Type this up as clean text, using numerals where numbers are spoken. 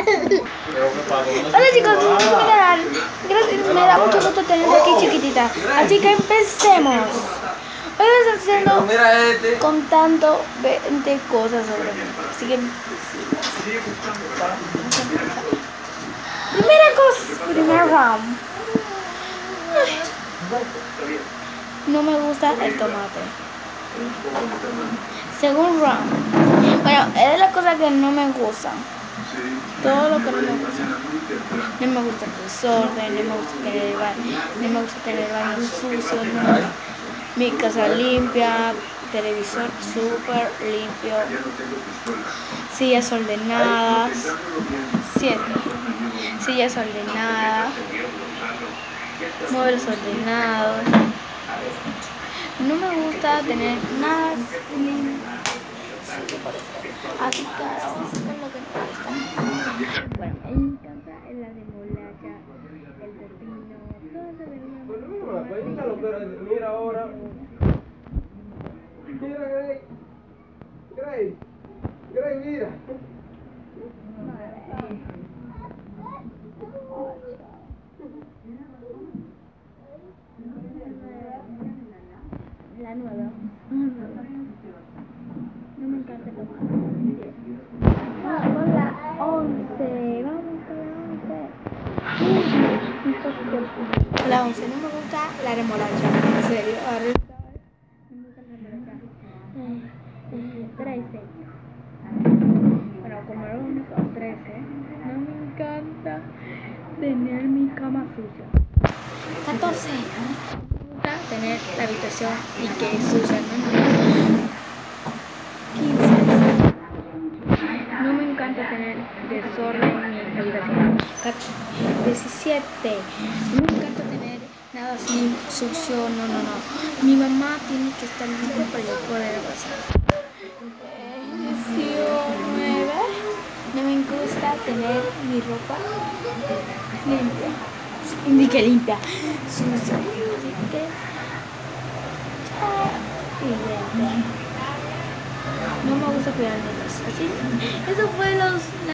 Hola chicos, bienvenidos a mi canal. Gracias, me da mucho gusto tenerlo aquí chiquitita. Así que empecemos. Hoy voy a estar haciendo, contando 20 cosas sobre mí. Así que primer round. No me gusta el tomate. Segundo round. Bueno, es de las cosas que no me gustan. Todo lo que no me gusta. No me gusta el desorden, no me gusta tener el baño sucio, no. Mi casa limpia, televisor súper limpio, sillas ordenadas, 7 sillas ordenadas, muebles ordenados. No me gusta tener nada limpio. Así que ahora vamos con lo que me gusta. Bueno, me encanta la remolacha, el pepino, todo se ve Mira ahora. Mira, Grey, mira. La nueva. No me encanta el tomate. Vamos con la 11. Vamos con la 11. La 11. No me gusta la remolacha. En serio. Ahora no me gusta la remolacha. 13. Bueno, como era único 13. No me encanta tener mi cama sucia. 14. Me gusta tener la habitación y que es sucia, ¿no? 15. No me encanta tener desorden en mi habitación. 17. No me encanta tener nada así sucio, no. Mi mamá tiene que estar limpia para yo poder pasar. 19. No me gusta tener mi ropa limpia. Indique limpia, sucia. Así que no me gusta cuidar niños. Así, eso fue